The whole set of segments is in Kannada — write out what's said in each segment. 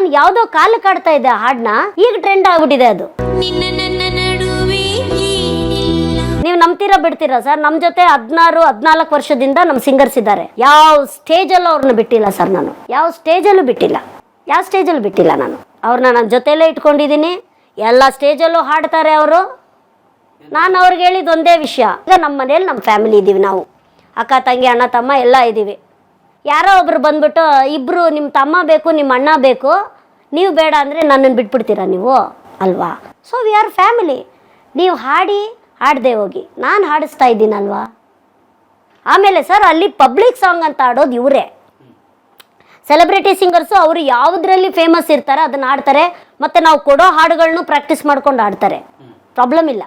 ನಾನು ಯಾವುದೋ ಕಾಲಕ್ಕೆ ಆಡ್ತಾ ಇದ್ದೆ ಆ ಹಾಡನ್ನ, ಈಗ ಟ್ರೆಂಡ್ ಆಗ್ಬಿಟ್ಟಿದೆ ಅದು. ನೀವು ನಂಬ್ತೀರಾ ಬಿಡ್ತೀರಾ ಸರ್, ನಮ್ಮ ಜೊತೆ 16-14 ವರ್ಷದಿಂದ ನಮ್ಮ ಸಿಂಗರ್ಸ್ ಇದ್ದಾರೆ. ಯಾವ ಸ್ಟೇಜಲ್ಲೂ ಅವ್ರನ್ನ ಬಿಟ್ಟಿಲ್ಲ ಸರ್, ನಾನು ಯಾವ ಸ್ಟೇಜಲ್ಲೂ ಬಿಟ್ಟಿಲ್ಲ ನಾನು ಅವ್ರನ್ನ ನನ್ನ ಜೊತೆಯಲ್ಲೇ ಇಟ್ಕೊಂಡಿದ್ದೀನಿ. ಎಲ್ಲ ಸ್ಟೇಜಲ್ಲೂ ಹಾಡ್ತಾರೆ ಅವರು. ನಾನು ಅವ್ರಿಗೆ ಹೇಳಿದ ಒಂದೇ ವಿಷಯ, ಈಗ ನಮ್ಮ ಮನೇಲಿ ನಮ್ಮ ಫ್ಯಾಮಿಲಿ ಇದ್ದೀವಿ, ನಾವು ಅಕ್ಕ ತಂಗಿ ಅಣ್ಣ ತಮ್ಮ ಎಲ್ಲ ಇದ್ದೀವಿ. ಯಾರೋ ಒಬ್ರು ಬಂದ್ಬಿಟ್ಟು ಇಬ್ಬರು ನಿಮ್ಮ ತಮ್ಮ ಬೇಕು ನಿಮ್ಮ ಅಣ್ಣ ಬೇಕು ನೀವು ಬೇಡ ಅಂದರೆ ನನ್ನನ್ನು ಬಿಟ್ಬಿಡ್ತೀರಾ ನೀವು ಅಲ್ವಾ? So we are family. ನೀವು ಹಾಡದೆ ಹೋಗಿ, ನಾನು ಹಾಡಿಸ್ತಾ ಇದ್ದೀನಲ್ವಾ. ಆಮೇಲೆ ಸರ್ ಅಲ್ಲಿ ಪಬ್ಲಿಕ್ ಸಾಂಗ್ ಅಂತ ಆಡೋದು ಇವರೇ, ಸೆಲೆಬ್ರಿಟಿ ಸಿಂಗರ್ಸು. ಅವರು ಯಾವುದರಲ್ಲಿ ಫೇಮಸ್ ಇರ್ತಾರೆ ಅದನ್ನು ಆಡ್ತಾರೆ, ಮತ್ತು ನಾವು ಕೊಡೋ ಹಾಡುಗಳನ್ನು ಪ್ರಾಕ್ಟೀಸ್ ಮಾಡ್ಕೊಂಡು ಆಡ್ತಾರೆ, ಪ್ರಾಬ್ಲಮ್ ಇಲ್ಲ,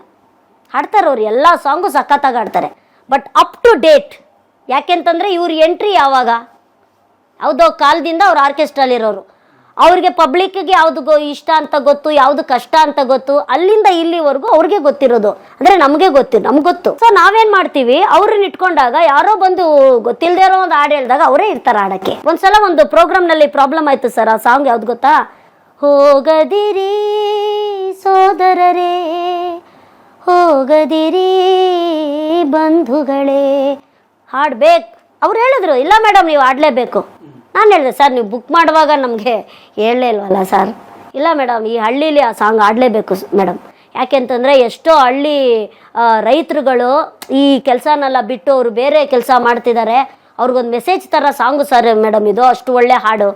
ಹಾಡ್ತಾರೆ ಅವ್ರು. ಎಲ್ಲ ಸಾಂಗು ಸಖತ್ತಾಗಿ ಆಡ್ತಾರೆ. ಬಟ್ ಅಪ್ ಟು ಡೇಟ್, ಯಾಕೆಂತಂದರೆ ಇವ್ರ ಎಂಟ್ರಿ ಯಾವಾಗ, ಯಾವುದೋ ಕಾಲದಿಂದ ಅವ್ರು ಆರ್ಕೆಸ್ಟ್ರಲ್ಲಿರೋರು, ಅವ್ರಿಗೆ ಪಬ್ಲಿಕ್ಕಿಗೆ ಯಾವುದು ಇಷ್ಟ ಅಂತ ಗೊತ್ತು, ಯಾವುದು ಕಷ್ಟ ಅಂತ ಗೊತ್ತು, ಅಲ್ಲಿಂದ ಇಲ್ಲಿವರೆಗೂ ಅವ್ರಿಗೆ ಗೊತ್ತಿರೋದು. ಅಂದರೆ ನಮಗೆ ಗೊತ್ತು. ಸೊ ನಾವೇನು ಮಾಡ್ತೀವಿ, ಅವ್ರನ್ನ ಇಟ್ಕೊಂಡಾಗ ಯಾರೋ ಬಂದು ಗೊತ್ತಿಲ್ಲದೆ ಇರೋ ಒಂದು ಹಾಡು ಹೇಳಿದಾಗ ಅವರೇ ಇರ್ತಾರೆ ಆಡೋಕ್ಕೆ. ಒಂದ್ಸಲ ಒಂದು ಪ್ರೋಗ್ರಾಮ್ನಲ್ಲಿ ಪ್ರಾಬ್ಲಮ್ ಆಯಿತು ಸರ್. ಆ ಸಾಂಗ್ ಯಾವ್ದು ಗೊತ್ತಾ? ಹೋಗದಿರಿ ಸೋದರರೇ, ಹೋಗದಿರಿ ಬಂಧುಗಳೇ, ಹಾಡ್ಬೇಕು. ಅವ್ರು ಹೇಳಿದ್ರು ಇಲ್ಲ ಮೇಡಮ್ ನೀವು ಆಡಲೇಬೇಕು. ನಾನು ಹೇಳಿದೆ ಸರ್ ನೀವು ಬುಕ್ ಮಾಡುವಾಗ ನಮಗೆ ಹೇಳಲೇ ಇಲ್ವಲ್ಲ ಸರ್. ಇಲ್ಲ ಮೇಡಮ್ ಈ ಹಳ್ಳೀಲಿ ಆ ಸಾಂಗ್ ಆಡಲೇಬೇಕು ಮೇಡಮ್. ಯಾಕೆಂತಂದರೆ ಎಷ್ಟೋ ಹಳ್ಳಿ ರೈತರುಗಳು ಈ ಕೆಲಸನೆಲ್ಲ ಬಿಟ್ಟು ಅವರು ಬೇರೆ ಕೆಲಸ ಮಾಡ್ತಿದ್ದಾರೆ, ಅವ್ರಿಗೊಂದು ಮೆಸೇಜ್ ಥರ ಸಾಂಗು ಸರ್ ಮೇಡಮ್ ಇದು, ಅಷ್ಟು ಒಳ್ಳೆ ಹಾಡು.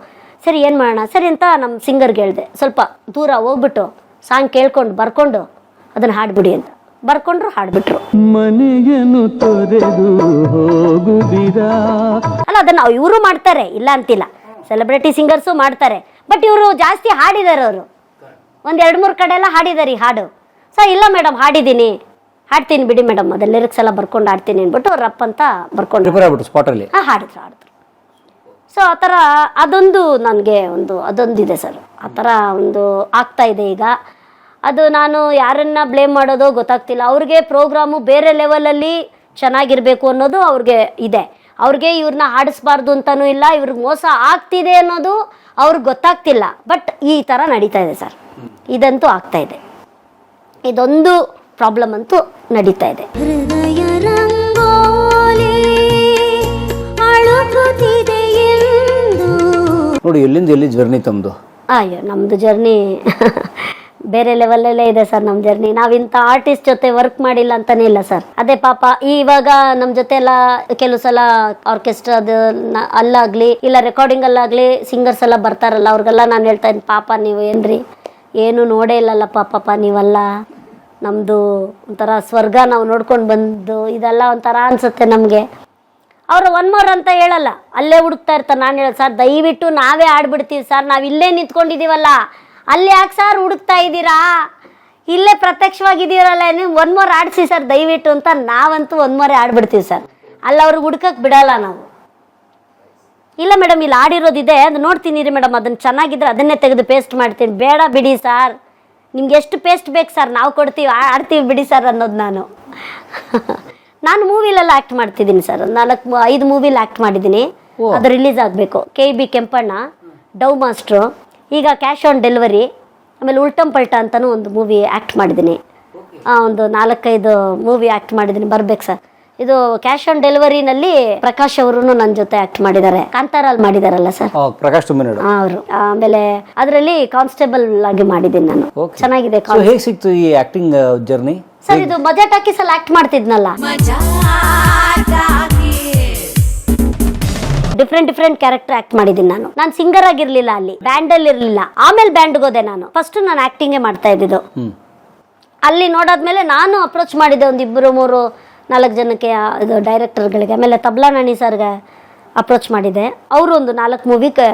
ಸರಿ ಏನು ಮಾಡೋಣ ಸರಿ ಅಂತ ನಮ್ಮ ಸಿಂಗರ್ಗೆ ಹೇಳಿದೆ, ಸ್ವಲ್ಪ ದೂರ ಹೋಗ್ಬಿಟ್ಟು ಸಾಂಗ್ ಕೇಳ್ಕೊಂಡು ಬರ್ಕೊಂಡು ಅದನ್ನು ಹಾಡ್ಬಿಡಿ ಅಂತ. ಬರ್ಕೊಂಡ್ರು, ಹಾಡ್ಬಿಟ್ರು. ಮನೆಯನ್ನು ತೊರೆದು ಹೋಗುದಿರಾ ಅಲ್ಲ, ಅದನ್ನ ಇವರು ಮಾಡ್ತಾರೆ, ಇಲ್ಲ ಅಂತಿಲ್ಲ, ಸೆಲೆಬ್ರಿಟಿ ಸಿಂಗರ್ಸು ಮಾಡ್ತಾರೆ. ಬಟ್ ಇವರು ಜಾಸ್ತಿ ಹಾಡಿದ್ದಾರೆ, ಅವರು ಒಂದು 2-3 ಕಡೆ ಎಲ್ಲ ಹಾಡಿದ್ದಾರೆ ಈ ಹಾಡು. ಸೊ ಇಲ್ಲ ಮೇಡಮ್ ಹಾಡ್ತೀನಿ ಬಿಡಿ ಮೇಡಮ್, ಅದೇ ಲಿರಿಕ್ಸ್ ಎಲ್ಲ ಬರ್ಕೊಂಡು ಆಡ್ತೀನಿ ಅಂದ್ಬಿಟ್ಟು ರಪ್ ಅಂತ ಬರ್ಕೊಂಡು ಸ್ಪಾಟಲ್ಲಿ ಹಾಡಿದ್ರು. ಸೊ ಆ ಥರ ಅದೊಂದು ನನಗೆ ಅದೊಂದಿದೆ ಸರ್, ಆ ಥರ ಒಂದು ಆಗ್ತಾ ಇದೆ ಈಗ. ಅದು ನಾನು ಯಾರನ್ನ ಬ್ಲೇಮ್ ಮಾಡೋದು ಗೊತ್ತಾಗ್ತಿಲ್ಲ. ಅವ್ರಿಗೆ ಪ್ರೋಗ್ರಾಮು ಬೇರೆ ಲೆವೆಲಲ್ಲಿ ಚೆನ್ನಾಗಿರಬೇಕು ಅನ್ನೋದು ಅವ್ರಿಗೆ ಇದೆ. ಅವ್ರಿಗೆ ಇವ್ರನ್ನ ಹಾಡಿಸ್ಬಾರ್ದು ಅಂತನೂ ಇಲ್ಲ, ಇವ್ರಿಗೆ ಮೋಸ ಆಗ್ತಿದೆ ಅನ್ನೋದು ಅವ್ರಿಗೆ ಗೊತ್ತಾಗ್ತಿಲ್ಲ. ಬಟ್ ಈ ಥರ ನಡೀತಾ ಇದೆ ಸರ್, ಇದಂತೂ ಆಗ್ತಾ ಇದೆ. ಇದೊಂದು ಪ್ರಾಬ್ಲಮ್ ಅಂತೂ ನಡೀತಾ ಇದೆ. ನೋಡಿ ಎಲ್ಲಿಂದ ಎಲ್ಲಿ ಜರ್ನಿ ತಮ್ಮದು? ಅಯ್ಯೋ ನಮ್ಮದು ಜರ್ನಿ ಬೇರೆ ಲೆವೆಲಲ್ಲೇ ಇದೆ ಸರ್ ನಮ್ಮ ಜರ್ನಿ. ನಾವಿಂಥ ಆರ್ಟಿಸ್ಟ್ ಜೊತೆ ವರ್ಕ್ ಮಾಡಿಲ್ಲ ಅಂತಾನೆ ಇಲ್ಲ ಸರ್. ಅದೇ ಪಾಪ ಇವಾಗ ನಮ್ಮ ಜೊತೆ ಎಲ್ಲ ಕೆಲವು ಸಲ ಆರ್ಕೆಸ್ಟ್ರಾದ ಅಲ್ಲಾಗ್ಲಿ ಇಲ್ಲ ರೆಕಾರ್ಡಿಂಗ್ ಅಲ್ಲಾಗ್ಲಿ ಸಿಂಗರ್ಸ್ ಎಲ್ಲ ಬರ್ತಾರಲ್ಲ, ಅವ್ರಿಗೆಲ್ಲ ನಾನು ಹೇಳ್ತಾ ಇದ್ದೀನಿ, ಪಾಪ ನೀವು ಏನ್ರಿ ಏನು ನೋಡೇ ಇಲ್ಲಲ್ಲ ಪಾಪ ನೀವಲ್ಲ, ನಮ್ಮದು ಒಂಥರ ಸ್ವರ್ಗ ನಾವು ನೋಡ್ಕೊಂಡು ಬಂದು ಇದೆಲ್ಲ ಒಂಥರ ಅನ್ಸುತ್ತೆ ನಮಗೆ. ಅವರು 1 more ಅಂತ ಹೇಳಲ್ಲ, ಅಲ್ಲೇ ಹುಡುಕ್ತಾ ಇರ್ತಾರೆ. ನಾನು ಹೇಳೋದು ಸರ್ ದಯವಿಟ್ಟು ನಾವೇ ಆಡ್ಬಿಡ್ತೀವಿ ಸರ್, ನಾವು ಇಲ್ಲೇ ನಿಂತ್ಕೊಂಡಿದ್ದೀವಲ್ಲ, ಅಲ್ಲಿ ಯಾಕೆ ಸರ್ ಹುಡುಕ್ತಾ ಇದ್ದೀರಾ, ಇಲ್ಲೇ ಪ್ರತ್ಯಕ್ಷವಾಗಿದ್ದೀರಲ್ಲ, ನೀವು 1 more ಆಡಿಸಿ ಸರ್ ದಯವಿಟ್ಟು ಅಂತ ನಾವಂತೂ 1 more ಆಡ್ಬಿಡ್ತೀವಿ ಸರ್. ಅಲ್ಲಿ ಅವ್ರಿಗೆ ಹುಡ್ಕಕ್ಕೆ ಬಿಡಲ್ಲ ನಾವು. ಇಲ್ಲ ಮೇಡಮ್ ಇಲ್ಲಿ ಆಡಿರೋದಿದೆ ಅದು ನೋಡ್ತೀನಿ ರೀ ಮೇಡಮ್, ಅದನ್ನು ಚೆನ್ನಾಗಿದ್ರೆ ಅದನ್ನೇ ತೆಗೆದು ಪೇಸ್ಟ್ ಮಾಡ್ತೀನಿ. ಬೇಡ ಬಿಡಿ ಸರ್, ನಿಮ್ಗೆ ಎಷ್ಟು ಪೇಸ್ಟ್ ಬೇಕು ಸರ್ ನಾವು ಕೊಡ್ತೀವಿ, ಆಡ್ತೀವಿ ಬಿಡಿ ಸರ್ ಅನ್ನೋದು ನಾನು ಮೂವಿಲೆಲ್ಲ ಆ್ಯಕ್ಟ್ ಮಾಡ್ತಿದ್ದೀನಿ ಸರ್. 4-5 ಮೂವಿಲಿ ಆ್ಯಕ್ಟ್ ಮಾಡಿದ್ದೀನಿ. ಅದು ರಿಲೀಸ್ ಆಗಬೇಕು. KB ಕೆಂಪಣ್ಣ, ಡವ್ ಮಾಸ್ಟ್ರು, ಈಗ ಕ್ಯಾಶ್ ಆನ್ ಡೆಲಿವರಿ, ಆಮೇಲೆ ಉಲ್ಟಂ ಪಲ್ಟ ಅಂತಲೂ ಒಂದು ಮೂವಿ ಆ್ಯಕ್ಟ್ ಮಾಡಿದ್ದೀನಿ. ಒಂದು 4-5 ಮೂವಿ ಆ್ಯಕ್ಟ್ ಮಾಡಿದ್ದೀನಿ, ಬರ್ಬೇಕು ಸರ್. ಇದು ಕ್ಯಾಶ್ ಆನ್ ಡೆಲಿವರಿನಲ್ಲಿ ಪ್ರಕಾಶ್ ಅವರು ನನ್ನ ಜೊತೆ ಆ್ಯಕ್ಟ್ ಮಾಡಿದ್ದಾರೆ. ಕಾಂತಾರಲ್ಲಿ ಮಾಡಿದಾರಲ್ಲ ಸರ್ ಪ್ರಕಾಶ್ ಅವರು. ಆಮೇಲೆ ಅದರಲ್ಲಿ ಕಾನ್ಸ್ಟೇಬಲ್ ಆಗಿ ಮಾಡಿದ್ದೀನಿ ನಾನು. ಚೆನ್ನಾಗಿದೆ. ಹೇಗೆ ಸಿಕ್ತು ಈ ಆಕ್ಟಿಂಗ್ ಜರ್ನಿ ಸರ್? ಇದು ಮಜಾ ಟಾಕೀಸ್ ಅಲ್ಲಿ ಆಕ್ಟ್ ಮಾಡ್ತಿದ್ನಲ್ಲ, ಡಿಫ್ರೆಂಟ್ ಕ್ಯಾರೆಕ್ಟರ್ ಆಕ್ಟ್ ಮಾಡಿದ್ದೀನಿ ನಾನು ಸಿಂಗರ್ ಆಗಿರ್ಲಿಲ್ಲ, ಅಲ್ಲಿ ಬ್ಯಾಂಡ್ ಅಲ್ಲಿ ಇರ್ಲಿಲ್ಲ. ಆಮೇಲೆ ಬ್ಯಾಂಡ್ಗೆ ಹೋದೆ ನಾನು. ಫಸ್ಟ್ ನಾನು ಆಕ್ಟಿಂಗೇ ಮಾಡ್ತಾ ಇದ್ದಿದ್ದು. ಅಲ್ಲಿ ನೋಡಾದ್ಮೇಲೆ ನಾನು ಅಪ್ರೋಚ್ ಮಾಡಿದ್ದೆ ಒಂದು 2-3-4 ಜನಕ್ಕೆ, ಇದು ಡೈರೆಕ್ಟರ್ಗಳಿಗೆ. ಆಮೇಲೆ ತಬ್ಲಾ ನಾಣಿ ಸರ್ಗೆ ಅಪ್ರೋಚ್ ಮಾಡಿದ್ದೆ. ಅವರು ಒಂದು 4 ಮೂವಿಗೆ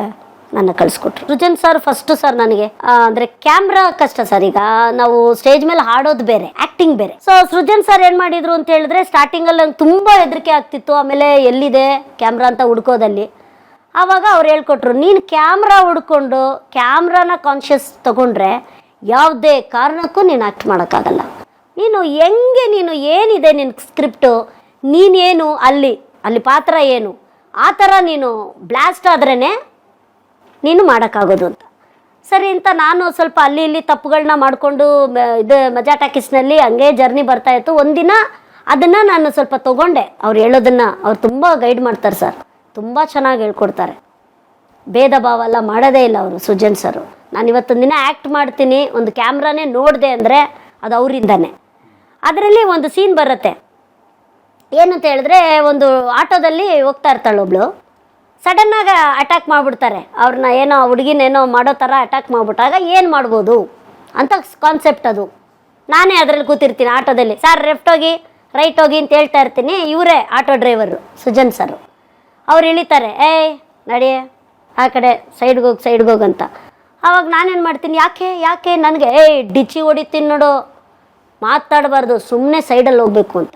ನನ್ನ ಕಳಿಸ್ಕೊಟ್ರು. ಸೃಜನ್ ಸರ್ ಫಸ್ಟ್ ಸರ್ ನನಗೆ ಅಂದ್ರೆ ಕ್ಯಾಮ್ರಾ ಕಷ್ಟ ಸರ್. ಈಗ ನಾವು ಸ್ಟೇಜ್ ಮೇಲೆ ಹಾಡೋದು ಬೇರೆ, ಆಕ್ಟಿಂಗ್ ಬೇರೆ. ಸೊ ಸೃಜನ್ ಸರ್ ಏನ್ ಮಾಡಿದ್ರು ಅಂತ ಹೇಳಿದ್ರೆ, ಸ್ಟಾರ್ಟಿಂಗ್ ಅಲ್ಲಿ ನಂಗೆ ತುಂಬಾ ಹೆದರಿಕೆ ಆಗ್ತಿತ್ತು. ಆಮೇಲೆ ಎಲ್ಲಿದೆ ಕ್ಯಾಮ್ರಾ ಅಂತ ಹುಡ್ಕೋದಲ್ಲಿ ಆವಾಗ ಅವ್ರು ಹೇಳ್ಕೊಟ್ರು, ನೀನು ಕ್ಯಾಮ್ರಾ ಹುಡ್ಕೊಂಡು ಕ್ಯಾಮ್ರಾನ ಕಾನ್ಷಿಯಸ್ ತಗೊಂಡ್ರೆ ಯಾವುದೇ ಕಾರಣಕ್ಕೂ ನೀನು ಆಕ್ಟ್ ಮಾಡೋಕ್ಕಾಗಲ್ಲ. ನೀನು ಏನಿದೆ ನಿನ್ನ ಸ್ಕ್ರಿಪ್ಟು, ನೀನೇನು ಅಲ್ಲಿ ಪಾತ್ರ ಏನು, ಆ ಥರ ನೀನು ಬ್ಲಾಸ್ಟ್ ಆದ್ರೇ ನೀನು ಮಾಡೋಕ್ಕಾಗೋದು ಅಂತ. ಸರಿ ಅಂತ ನಾನು ಸ್ವಲ್ಪ ಅಲ್ಲಿ ಇಲ್ಲಿ ತಪ್ಪುಗಳನ್ನ ಮಾಡಿಕೊಂಡು ಇದು ಮಜಾ ಟಾಕೀಸ್ನಲ್ಲಿ ಹಂಗೆ ಜರ್ನಿ ಬರ್ತಾ ಇತ್ತು. ಒಂದಿನ ಅದನ್ನು ನಾನು ಸ್ವಲ್ಪ ತೊಗೊಂಡೆ. ಅವ್ರು ಹೇಳೋದನ್ನು ಅವ್ರು ತುಂಬ ಗೈಡ್ ಮಾಡ್ತಾರೆ ಸರ್, ತುಂಬ ಚೆನ್ನಾಗಿ ಹೇಳ್ಕೊಡ್ತಾರೆ. ಭೇದ ಭಾವ ಎಲ್ಲ ಮಾಡೋದೇ ಇಲ್ಲ ಅವರು, ಸುಜನ್ ಸರು. ನಾನು ಇವತ್ತೊಂದು ದಿನ ಆ್ಯಕ್ಟ್ ಮಾಡ್ತೀನಿ, ಒಂದು ಕ್ಯಾಮ್ರಾನೇ ನೋಡಿದೆ ಅಂದರೆ ಅದು ಅವರಿಂದಾನೆ. ಅದರಲ್ಲಿ ಒಂದು ಸೀನ್ ಬರುತ್ತೆ, ಏನಂತ ಹೇಳಿದ್ರೆ ಒಂದು ಆಟೋದಲ್ಲಿ ಹೋಗ್ತಾ ಇರ್ತಾಳೆ ಒಬ್ಳು, ಸಡನ್ನಾಗಿ ಅಟ್ಯಾಕ್ ಮಾಡಿಬಿಡ್ತಾರೆ ಅವ್ರನ್ನ. ಏನೋ ಹುಡುಗಿನೇನೋ ಮಾಡೋ ಥರ ಅಟ್ಯಾಕ್ ಮಾಡಿಬಿಟ್ಟಾಗ ಏನು ಮಾಡ್ಬೋದು ಅಂತ ಕಾನ್ಸೆಪ್ಟ್ ಅದು. ನಾನೇ ಅದರಲ್ಲಿ ಕೂತಿರ್ತೀನಿ ಆಟೋದಲ್ಲಿ, ಸರ್ ಲೆಫ್ಟ್ ಹೋಗಿ ರೈಟ್ ಹೋಗಿ ಅಂತ ಹೇಳ್ತಾ ಇರ್ತೀನಿ. ಇವರೇ ಆಟೋ ಡ್ರೈವರು ಸುಜನ್ ಸರು. ಅವ್ರು ಇಳಿತಾರೆ, ಏಯ್ ನಡಿ ಆ ಕಡೆ ಸೈಡ್ಗೆ ಹೋಗು ಅಂತ. ಆವಾಗ ನಾನೇನು ಮಾಡ್ತೀನಿ, ಯಾಕೆ ನನಗೆ ಡಿಚ್ಚಿ ಹೊಡಿತೀನಿ ನೋಡು, ಮಾತಾಡಬಾರ್ದು, ಸುಮ್ಮನೆ ಸೈಡಲ್ಲಿ ಹೋಗ್ಬೇಕು ಅಂತ.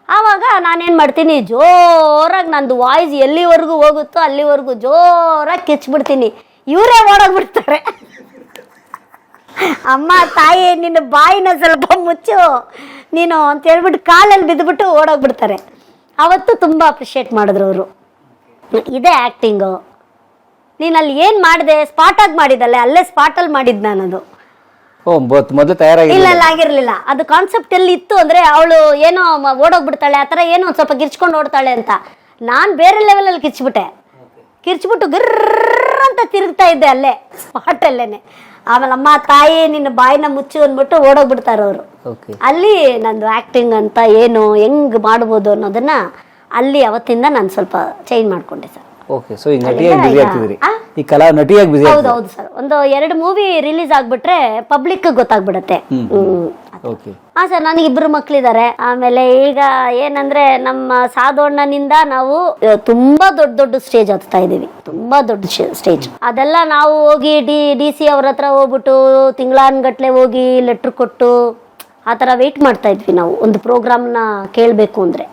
ಆವಾಗ ನಾನೇನು ಮಾಡ್ತೀನಿ, ಜೋರಾಗಿ ನಂದು ವಾಯ್ಸ್ ಎಲ್ಲಿವರೆಗೂ ಹೋಗುತ್ತೋ ಅಲ್ಲಿವರೆಗೂ ಜೋರಾಗಿ ಕಿಚ್ಬಿಡ್ತೀನಿ. ಇವರೇ ಓಡೋಗ್ಬಿಡ್ತಾರೆ. ಅಮ್ಮ ತಾಯಿ ನಿನ್ನ ಬಾಯಿನ ಸ್ವಲ್ಪ ಮುಚ್ಚು ನೀನು ಅಂತ ಹೇಳ್ಬಿಟ್ಟು ಕಾಲಲ್ಲಿ ಬಿದ್ದುಬಿಟ್ಟು ಓಡೋಗ್ಬಿಡ್ತಾರೆ. ಅವತ್ತು ತುಂಬ ಅಪ್ರಿಷಿಯೇಟ್ ಮಾಡಿದ್ರು ಅವರು. ಇದೇ ಆ್ಯಕ್ಟಿಂಗು. ನೀನು ಅಲ್ಲಿ ಏನು ಮಾಡಿದೆ, ಸ್ಪಾಟಾಗಿ ಮಾಡಿದ್ದಲ್ಲೇ, ಅಲ್ಲೇ ಸ್ಪಾಟಲ್ಲಿ ಮಾಡಿದ್ದು ನಾನದು. ಮೊದಲು ತಯಾರಾಗಿ ಇಲ್ಲ ಆಗಿರಲಿಲ್ಲ. ಅದು ಕಾನ್ಸೆಪ್ಟ್ ಎಲ್ಲಿ ಇತ್ತು ಅಂದರೆ ಅವಳು ಏನೋ ಓಡೋಗ್ಬಿಡ್ತಾಳೆ, ಆ ಥರ ಏನೋ ಒಂದು ಸ್ವಲ್ಪ ಕಿರ್ಚ್ಕೊಂಡು ಓಡ್ತಾಳೆ ಅಂತ. ನಾನು ಬೇರೆ ಲೆವೆಲಲ್ಲಿ ಕಿರ್ಚ್ಬಿಟ್ಟು ಗರ್ರ ಅಂತ ತಿರುಗ್ತಾ ಇದ್ದೆ ಅಲ್ಲೇ ಸ್ಪಾಟಲ್ಲೇ. ಆಮೇಲೆ ಅಮ್ಮ ತಾಯಿ ನಿನ್ನ ಬಾಯಿನ ಮುಚ್ಚು ಅಂದ್ಬಿಟ್ಟು ಓಡೋಗ್ಬಿಡ್ತಾರೆ ಅವರು. ಅಲ್ಲಿ ನಂದು ಆ್ಯಕ್ಟಿಂಗ್ ಅಂತ ಏನು ಹೆಂಗೆ ಮಾಡ್ಬೋದು ಅನ್ನೋದನ್ನ ಅಲ್ಲಿ ಅವತ್ತಿಂದ ನಾನು ಸ್ವಲ್ಪ ಚೇಂಜ್ ಮಾಡಿಕೊಂಡೆ ಸರ್. ಓಕೆ, ಸೊ ಈಗ ನಟಿಯಾಗಿ ಬಿಸಿ ಆಗ್ತಿದ್ರಿ, ಈ ಕಲಾ ನಟಿಯಾಗಿ ಬಿಸಿ. ಹೌದು ಸರ್. ಒಂದು 2 ಮೂವಿ ರಿಲೀಸ್ ಆಗ್ಬಿಟ್ರೆ ಪಬ್ಲಿಕ್ ಗೊತ್ತಾಗ್ಬಿಡತ್ತೆ. ಹಾ ಸರ್, ನನಗೆ 2 ಮಕ್ಳಿದ್ದಾರೆ. ಆಮೇಲೆ ಈಗ ಏನಂದ್ರೆ ನಮ್ಮ ಸಾಧೋಣ್ಣನಿಂದ ನಾವು ತುಂಬಾ ದೊಡ್ಡ ಸ್ಟೇಜ್ ಹತ್ತಾ ಇದೀವಿ, ತುಂಬಾ ದೊಡ್ಡ ಸ್ಟೇಜ್. ಅದೆಲ್ಲ ನಾವು ಹೋಗಿ DC ಅವ್ರ ಹತ್ರ ಹೋಗ್ಬಿಟ್ಟು ತಿಂಗಳಾನ್ಗಟ್ಲೆ ಹೋಗಿ ಲೆಟ್ರ್ ಕೊಟ್ಟು ಆ ಥರ ವೆಯ್ಟ್ ಮಾಡ್ತಾ ಇದ್ವಿ ನಾವು ಒಂದು ಪ್ರೋಗ್ರಾಮ್ನ ಕೇಳಬೇಕು ಅಂದರೆ.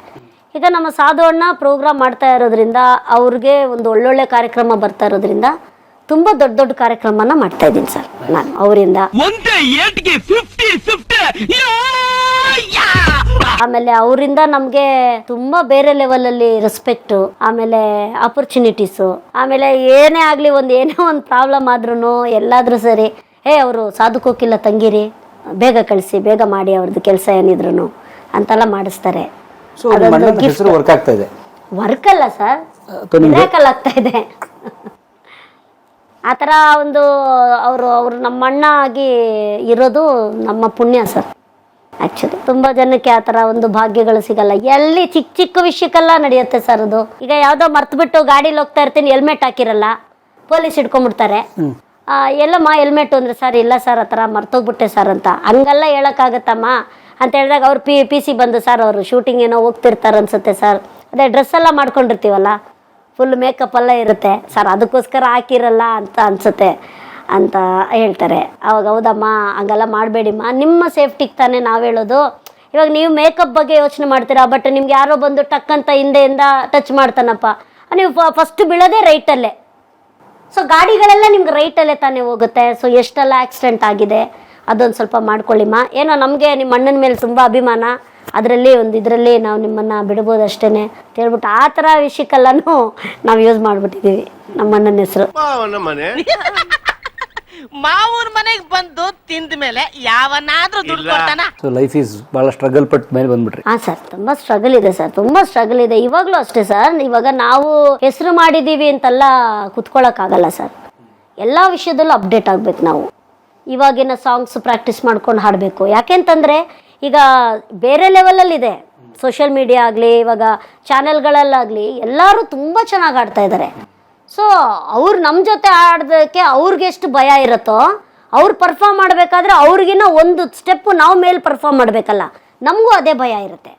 ಈಗ ನಮ್ಮ ಸಾಧೋಣ್ಣ ಪ್ರೋಗ್ರಾಮ್ ಮಾಡ್ತಾ ಇರೋದ್ರಿಂದ, ಅವ್ರಿಗೆ ಒಂದು ಒಳ್ಳೊಳ್ಳೆ ಕಾರ್ಯಕ್ರಮ ಬರ್ತಾ ಇರೋದ್ರಿಂದ ತುಂಬ ದೊಡ್ಡ ಕಾರ್ಯಕ್ರಮನ ಮಾಡ್ತಾ ಇದ್ದೀನಿ ಸರ್ ನಾನು ಅವರಿಂದ. ಆಮೇಲೆ ಅವರಿಂದ ನಮಗೆ ತುಂಬ ಬೇರೆ ಲೆವೆಲಲ್ಲಿ ರೆಸ್ಪೆಕ್ಟು, ಆಮೇಲೆ ಆಪರ್ಚುನಿಟೀಸು. ಆಮೇಲೆ ಏನೇ ಆಗಲಿ ಏನೇ ಒಂದು ಪ್ರಾಬ್ಲಮ್ ಆದ್ರೂ ಎಲ್ಲಾದರೂ ಸರಿ, ಅವರು ಸಾಧುಕೋಕಿಲ್ಲ ತಂಗಿರಿ, ಬೇಗ ಕಳಿಸಿ, ಬೇಗ ಮಾಡಿ ಅವ್ರದ್ದು ಕೆಲಸ ಏನಿದ್ರು ಅಂತೆಲ್ಲ ಮಾಡಿಸ್ತಾರೆ. ವರ್ಕ್ ಅಲ್ಲ ಸರ್, ಮಿರಾಕಲ್ ಆಗ್ತಾ ಇದೆ. ಆ ಥರ ಒಂದು ಅವರು ನಮ್ಮ ಅಣ್ಣ ಆಗಿ ಇರೋದು ನಮ್ಮ ಪುಣ್ಯ ಸರ್. ಆ್ಯಕ್ಚುಲಿ ತುಂಬ ಜನಕ್ಕೆ ಆ ಥರ ಒಂದು ಭಾಗ್ಯಗಳು ಸಿಗಲ್ಲ. ಎಲ್ಲಿ ಚಿಕ್ಕ ವಿಷಯಕ್ಕೆಲ್ಲ ನಡೆಯುತ್ತೆ ಸರ್ ಅದು. ಈಗ ಯಾವುದೋ ಮರ್ತ್ಬಿಟ್ಟು ಗಾಡೀಲಿ ಹೋಗ್ತಾ ಇರ್ತೀನಿ, ಹೆಲ್ಮೆಟ್ ಹಾಕಿರಲ್ಲ, ಪೊಲೀಸ್ ಹಿಡ್ಕೊಂಡ್ಬಿಡ್ತಾರೆ. ಎಲ್ಲಮ್ಮ ಹೆಲ್ಮೆಟ್ ಅಂದರೆ ಸರ್ ಇಲ್ಲ ಸರ್ ಆ ಥರ ಮರ್ತೋಗ್ಬಿಟ್ಟೆ ಸರ್ ಅಂತ. ಹಂಗೆಲ್ಲ ಹೇಳೋಕ್ಕಾಗತ್ತಮ್ಮ ಅಂತ ಹೇಳಿದಾಗ ಅವ್ರು PC ಬಂದು, ಸರ್ ಅವರು ಶೂಟಿಂಗ್ ಏನೋ ಹೋಗ್ತಿರ್ತಾರೆ ಅನ್ಸುತ್ತೆ ಸರ್, ಅದೇ ಡ್ರೆಸ್ ಎಲ್ಲ ಮಾಡ್ಕೊಂಡಿರ್ತೀವಲ್ಲ, ಫುಲ್ ಮೇಕಪ್ ಎಲ್ಲ ಇರುತ್ತೆ ಸರ್, ಅದಕ್ಕೋಸ್ಕರ ಹಾಕಿರಲ್ಲ ಅಂತ ಅನ್ಸುತ್ತೆ ಅಂತ ಹೇಳ್ತಾರೆ. ಅವಾಗ ಹೌದಮ್ಮ ಹಂಗೆಲ್ಲ ಮಾಡಬೇಡಿಮ್ಮ, ನಿಮ್ಮ ಸೇಫ್ಟಿಗೆ ತಾನೇ ನಾವು ಹೇಳೋದು. ಇವಾಗ ನೀವು ಮೇಕಪ್ ಬಗ್ಗೆ ಯೋಚನೆ ಮಾಡ್ತೀರಾ, ಬಟ್ ನಿಮ್ಗೆ ಯಾರೋ ಬಂದು ಟಕ್ಕಂತ ಹಿಂದೆಯಿಂದ ಟಚ್ ಮಾಡ್ತಾನಪ್ಪ, ನೀವು ಫಸ್ಟ್ ಬೀಳೋದೇ ರೈಟಲ್ಲೇ. ಸೊ ಗಾಡಿಗಳೆಲ್ಲ ನಿಮ್ಗೆ ರೈಟಲ್ಲೇ ತಾನೇ ಹೋಗುತ್ತೆ. ಸೊ ಎಷ್ಟೆಲ್ಲ ಆಕ್ಸಿಡೆಂಟ್ ಆಗಿದೆ, ಅದೊಂದು ಸ್ವಲ್ಪ ಮಾಡ್ಕೊಳ್ಳಿಮ್ಮ. ಏನೋ ನಮಗೆ ನಿಮ್ಮ ಅಣ್ಣನ ಮೇಲೆ ತುಂಬ ಅಭಿಮಾನ, ಅದರಲ್ಲಿ ಇದರಲ್ಲಿ ನಾವು ನಿಮ್ಮನ್ನು ಬಿಡ್ಬೋದು ಅಷ್ಟೇ ಅಂತ ಹೇಳ್ಬಿಟ್ಟು ಆ ಥರ ವಿಷಯಕ್ಕೆಲ್ಲನೂ ನಾವು ಯೂಸ್ ಮಾಡಿಬಿಟ್ಟಿದ್ದೀವಿ ನಮ್ಮ ಅಣ್ಣನ ಹೆಸರು. ಮಾವೂರ್ ಮನೆಗೆ ಬಂದು ತಿಂದ ಮೇಲೆ ಯಾವನಾದ್ರೂ ದುಡ್ಡು ಕೊಡ್ತಾನ? ಸೊ ಲೈಫ್ ಈಸ್ ಬಹಳ ಸ್ಟ್ರಗಲ್ ಪಟ್ ಮೇಲೆ ಬಂದ್ಬಿಟ್ರಿ. ಹಾ ಸರ್, ತುಂಬಾ ಸ್ಟ್ರಗಲ್ ಇದೆ ಸರ್, ತುಂಬಾ ಸ್ಟ್ರಗಲ್ ಇದೆ. ಇವಾಗ್ಲೂ ಅಷ್ಟೇ ಸರ್. ಇವಾಗ ನಾವು ಹೆಸರು ಮಾಡಿದೀವಿ ಅಂತೆಲ್ಲ ಕುತ್ಕೊಳಕ್ ಆಗಲ್ಲ ಸರ್. ಎಲ್ಲಾ ವಿಷಯದಲ್ಲೂ ಅಪ್ಡೇಟ್ ಆಗ್ಬೇಕು ನಾವು. ಇವಾಗಿನ ಸಾಂಗ್ಸ್ ಪ್ರಾಕ್ಟೀಸ್ ಮಾಡ್ಕೊಂಡು ಹಾಡಬೇಕು. ಯಾಕೆಂತಂದ್ರೆ ಈಗ ಬೇರೆ ಲೆವೆಲಲ್ಲಿದೆ ಸೋಷಿಯಲ್ ಮೀಡಿಯಾ ಆಗಲಿ, ಇವಾಗ ಚಾನೆಲ್ಗಳಲ್ಲಾಗಲಿ ಎಲ್ಲರೂ ತುಂಬ ಚೆನ್ನಾಗಿ ಆಡ್ತಾ ಇದ್ದಾರೆ. ಸೊ ಅವ್ರು ನಮ್ಮ ಜೊತೆ ಆಡೋದಕ್ಕೆ ಅವ್ರಿಗೆ ಎಷ್ಟು ಭಯ ಇರುತ್ತೋ, ಅವ್ರು ಪರ್ಫಾರ್ಮ್ ಮಾಡಬೇಕಾದ್ರೆ ಅವ್ರಿಗಿನ್ನ ಒಂದು ಸ್ಟೆಪ್ಪು ನಾವು ಮೇಲೆ ಪರ್ಫಾರ್ಮ್ ಮಾಡಬೇಕಲ್ಲ, ನಮಗೂ ಅದೇ ಭಯ ಇರುತ್ತೆ.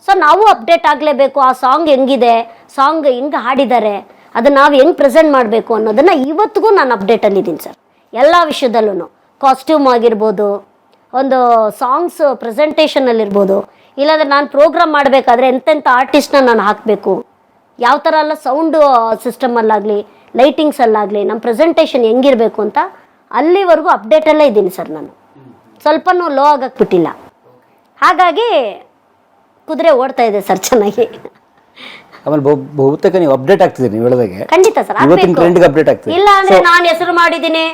ಸೊ ನಾವು ಅಪ್ಡೇಟ್ ಆಗಲೇಬೇಕು. ಆ ಸಾಂಗ್ ಹೆಂಗಿದೆ, ಸಾಂಗ್ ಹೆಂಗೆ ಹಾಡಿದ್ದಾರೆ, ಅದನ್ನು ನಾವು ಹೆಂಗೆ ಪ್ರೆಸೆಂಟ್ ಮಾಡಬೇಕು ಅನ್ನೋದನ್ನು ಇವತ್ತಿಗೂ ನಾನು ಅಪ್ಡೇಟಲ್ಲಿದ್ದೀನಿ ಸರ್. ಎಲ್ಲ ವಿಷಯದಲ್ಲೂ ಕಾಸ್ಟ್ಯೂಮ್ ಆಗಿರ್ಬೋದು, ಒಂದು ಸಾಂಗ್ಸ್ ಪ್ರೆಸೆಂಟೇಷನಲ್ಲಿರ್ಬೋದು, ಇಲ್ಲಾಂದರೆ ನಾನು ಪ್ರೋಗ್ರಾಮ್ ಮಾಡಬೇಕಾದ್ರೆ ಎಂತೆಂಥ ಆರ್ಟಿಸ್ಟ್ನ ನಾನು ಹಾಕಬೇಕು, ಯಾವ ಥರ ಎಲ್ಲ ಸೌಂಡು ಸಿಸ್ಟಮಲ್ಲಾಗಲಿ ಲೈಟಿಂಗ್ಸಲ್ಲಾಗಲಿ ನಮ್ಮ ಪ್ರೆಸೆಂಟೇಷನ್ ಹೆಂಗಿರಬೇಕು ಅಂತ ಅಲ್ಲಿವರೆಗೂ ಅಪ್ಡೇಟಲ್ಲೇ ಇದ್ದೀನಿ ಸರ್. ನಾನು ಸ್ವಲ್ಪನೂ ಲೋ ಆಗಕ್ಕೆ ಬಿಟ್ಟಿಲ್ಲ. ಹಾಗಾಗಿ ಕುದುರೆ ಓಡ್ತಾ ಇದೆ ಸರ್ ಚೆನ್ನಾಗಿ. ಆಮೇಲೆ ಬಹುತೇಕ ನೀವು ಅಪ್ಡೇಟ್ ಆಗ್ತಿದ್ದೀರಿ ನೀವು ಹೇಳಿದಾಗೆ. ಖಂಡಿತ ಸರ್, ಇವತ್ತಿನ ಟ್ರೆಂಡ್ಗೆ ಅಪ್ಡೇಟ್ ಆಗ್ತಿದೆ. ಇಲ್ಲ ಅಂದರೆ ನಾನು ಹೆಸರು ಮಾಡಿದ್ದೀನಿ,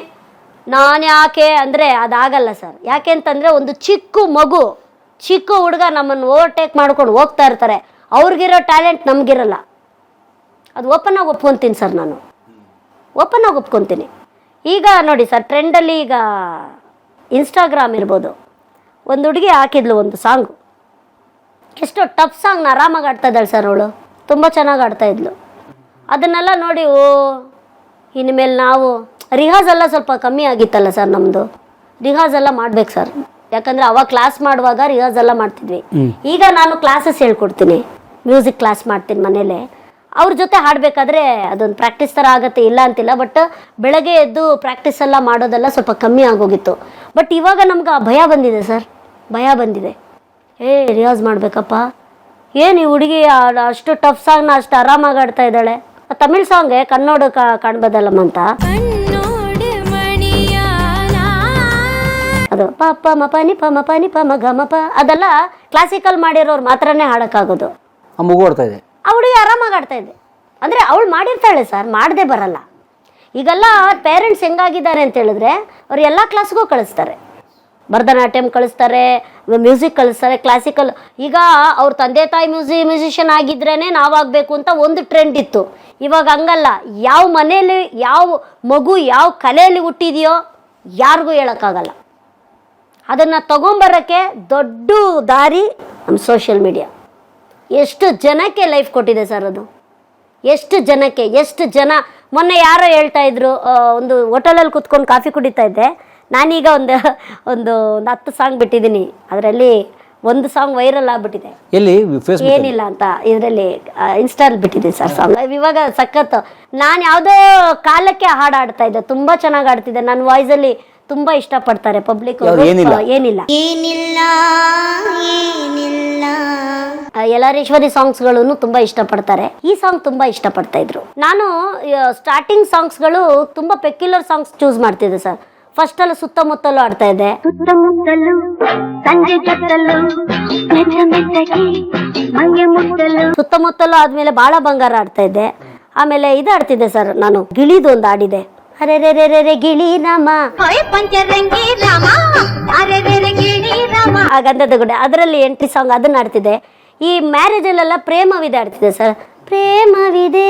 ನಾನು ಯಾಕೆ ಅಂದರೆ ಅದಾಗಲ್ಲ ಸರ್. ಯಾಕೆ ಅಂತಂದರೆ ಒಂದು ಚಿಕ್ಕ ಹುಡುಗ ನಮ್ಮನ್ನು ಓವರ್ಟೇಕ್ ಮಾಡ್ಕೊಂಡು ಹೋಗ್ತಾ ಇರ್ತಾರೆ. ಅವ್ರಿಗಿರೋ ಟ್ಯಾಲೆಂಟ್ ನಮಗಿರಲ್ಲ. ಅದು ಓಪನ್ ಆಗಿ ಒಪ್ಕೊತೀನಿ ಸರ್, ನಾನು ಓಪನ್ ಆಗಿ ಒಪ್ಕೊತೀನಿ. ಈಗ ನೋಡಿ ಸರ್, ಟ್ರೆಂಡಲ್ಲಿ ಈಗ ಇನ್ಸ್ಟಾಗ್ರಾಮ್ ಇರ್ಬೋದು, ಒಂದು ಹುಡುಗಿ ಹಾಕಿದ್ಲು ಒಂದು ಸಾಂಗು, ಎಷ್ಟೋ ಟಫ್ ಸಾಂಗ್ನ ಆರಾಮಾಗಿ ಆಡ್ತಾ ಇದ್ದಾಳೆ ಸರ್ ಅವಳು, ತುಂಬ ಚೆನ್ನಾಗಿ ಆಡ್ತಾ ಇದ್ಲು. ಅದನ್ನೆಲ್ಲ ನೋಡಿ ಇನ್ಮೇಲೆ ನಾವು ರಿಹಾರ್ಸ್ ಎಲ್ಲ ಸ್ವಲ್ಪ ಕಮ್ಮಿ ಆಗಿತ್ತಲ್ಲ ಸರ್, ನಮ್ಮದು ರಿಹಾರ್ಸ್ ಎಲ್ಲ ಮಾಡ್ಬೇಕು ಸರ್. ಯಾಕಂದರೆ ಅವಾಗ ಕ್ಲಾಸ್ ಮಾಡುವಾಗ ರಿಹಾರ್ಸ್ ಎಲ್ಲ ಮಾಡ್ತಿದ್ವಿ. ಈಗ ನಾನು ಕ್ಲಾಸಸ್ ಹೇಳ್ಕೊಡ್ತೀನಿ, ಮ್ಯೂಸಿಕ್ ಕ್ಲಾಸ್ ಮಾಡ್ತೀನಿ ಮನೇಲೆ. ಅವ್ರ ಜೊತೆ ಹಾಡಬೇಕಾದ್ರೆ ಅದೊಂದು ಪ್ರಾಕ್ಟೀಸ್ ಥರ ಆಗುತ್ತೆ, ಇಲ್ಲ ಅಂತಿಲ್ಲ. ಬಟ್ ಬೆಳಗ್ಗೆ ಎದ್ದು ಪ್ರಾಕ್ಟೀಸ್ ಎಲ್ಲ ಮಾಡೋದೆಲ್ಲ ಸ್ವಲ್ಪ ಕಮ್ಮಿ ಆಗೋಗಿತ್ತು. ಬಟ್ ಇವಾಗ ನಮ್ಗೆ ಆ ಭಯ ಬಂದಿದೆ ಸರ್, ಭಯ ಬಂದಿದೆ. ರಿಯಾಜ್ ಮಾಡಬೇಕಪ್ಪ, ಏನು ಈ ಹುಡುಗಿ ಅಷ್ಟು ಟಫ್ ಸಾಂಗ್ನ ಅಷ್ಟು ಆರಾಮಾಗಿ ಆಡ್ತಾ ಇದ್ದಾಳೆ. ತಮಿಳ್ ಸಾಂಗ್ಗೆ ಕನ್ನಡ ಕಾಣ್ಬೋದಲ್ಲಮ್ಮ ಅಂತ, ಅದು ಪ ಮ ಪ ನಿ ಪ ಮ ಪ ನಿ ಪ ಮ ಗ ಮ ಪ, ಅದೆಲ್ಲ ಕ್ಲಾಸಿಕಲ್ ಮಾಡಿರೋರು ಮಾತ್ರನೇ ಹಾಡೋಕ್ಕಾಗೋದು. ಆ ಮಗು ಆಡ್ತಾ ಇದೆ, ಆ ಹುಡುಗಿ ಆರಾಮಾಗಿ ಆಡ್ತಾ ಇದೆ. ಅಂದರೆ ಅವಳು ಮಾಡಿರ್ತಾಳೆ ಸರ್, ಮಾಡದೆ ಬರಲ್ಲ. ಈಗೆಲ್ಲ ಪೇರೆಂಟ್ಸ್ ಹೆಂಗಾಗಿದ್ದಾರೆ ಅಂತ ಹೇಳಿದ್ರೆ, ಅವ್ರು ಎಲ್ಲ ಕ್ಲಾಸ್ಗೂ ಕಳಿಸ್ತಾರೆ. ಭರತನಾಟ್ಯಂ ಕಳಿಸ್ತಾರೆ, ಮ್ಯೂಸಿಕ್ ಕಳಿಸ್ತಾರೆ, ಕ್ಲಾಸಿಕಲ್. ಈಗ ಅವ್ರ ತಂದೆ ತಾಯಿ ಮ್ಯೂಸಿಷಿಯನ್ ಆಗಿದ್ರೇ ನಾವಾಗಬೇಕು ಅಂತ ಒಂದು ಟ್ರೆಂಡ್ ಇತ್ತು. ಇವಾಗ ಹಂಗಲ್ಲ. ಯಾವ ಮನೆಯಲ್ಲಿ ಯಾವ ಮಗು ಯಾವ ಕಲೆಯಲ್ಲಿ ಹುಟ್ಟಿದೆಯೋ ಯಾರಿಗೂ ಹೇಳೋಕ್ಕಾಗಲ್ಲ. ಅದನ್ನು ತಗೊಂಬರೋಕ್ಕೆ ದೊಡ್ಡ ದಾರಿ ನಮ್ಮ ಸೋಷಿಯಲ್ ಮೀಡಿಯಾ. ಎಷ್ಟು ಜನಕ್ಕೆ ಲೈಫ್ ಕೊಟ್ಟಿದೆ ಸರ್ ಅದು, ಎಷ್ಟು ಜನ. ಮೊನ್ನೆ ಯಾರೋ ಹೇಳ್ತಾ ಇದ್ರು, ಒಂದು ಹೋಟೆಲಲ್ಲಿ ಕೂತ್ಕೊಂಡು ಕಾಫಿ ಕುಡಿತಾ ಇದ್ದೆ. ನಾನೀಗ ಒಂದು 10 ಸಾಂಗ್ ಬಿಟ್ಟಿದ್ದೀನಿ, ಅದರಲ್ಲಿ ಒಂದು ಸಾಂಗ್ ವೈರಲ್ ಆಗ್ಬಿಟ್ಟಿದೆ. ಎಲ್ಲಿ? ಏನಿಲ್ಲ ಅಂತ ಇದರಲ್ಲಿ ಇನ್ಸ್ಟಾಲ್ ಬಿಟ್ಟಿದ್ದೀನಿ ಸರ್ ಸಾಂಗ್. ಇವಾಗ ಸಖತ್. ನಾನು ಯಾವುದೋ ಕಾಲಕ್ಕೆ ಹಾಡು ಆಡ್ತಾ ಇದ್ದೆ, ತುಂಬ ಚೆನ್ನಾಗಿ ಆಡ್ತಿದ್ದೆ. ನನ್ನ ವಾಯ್ಸಲ್ಲಿ ತುಂಬ ಇಷ್ಟಪಡ್ತಾರೆ ಪಬ್ಲಿಕ್. ಏನಿಲ್ಲ ಎಲ್ಲರೇಶ್ವರಿ ಸಾಂಗ್ಸ್ಗಳನ್ನು ತುಂಬ ಇಷ್ಟಪಡ್ತಾರೆ. ಈ ಸಾಂಗ್ ತುಂಬ ಇಷ್ಟಪಡ್ತಾ ಇದ್ರು. ನಾನು ಸ್ಟಾರ್ಟಿಂಗ್ ಸಾಂಗ್ಸ್ಗಳು ತುಂಬ ಪೆಕ್ಯುಲರ್ ಸಾಂಗ್ಸ್ ಚೂಸ್ ಮಾಡ್ತಿದ್ದೆ ಸರ್. ಫಸ್ಟ್ ಅಲ್ಲಿ ಸುತ್ತಮುತ್ತಲು ಆಡ್ತಾ ಇದ್ದೆ, ಸುತ್ತಮುತ್ತಲು ಆದ್ಮೇಲೆ ಬಾಳ ಬಂಗಾರ ಆಡ್ತಾ ಇದ್ದೆ. ಆಮೇಲೆ ಇದು ಆಡ್ತಿದ್ದೆ ಸರ್ ನಾನು, ಗಿಳಿದು ಒಂದು ಆಡಿದೆ, ಅರೆ ರೇ ರೇ ರೇ ಗಿಳಿ ರಾಮ, ಆ ಗಂಧದ ಗುಡ್ಡೆ, ಅದರಲ್ಲಿ ಎಂಟ್ರಿ ಸಾಂಗ್ ಅದನ್ನ ಆಡ್ತಿದ್ದೆ. ಈ ಮ್ಯಾರೇಜಲ್ಲೆಲ್ಲ ಪ್ರೇಮವಿದೆ ಆಡ್ತಿದ್ದೆ ಸರ್, ಪ್ರೇಮವಿದೆ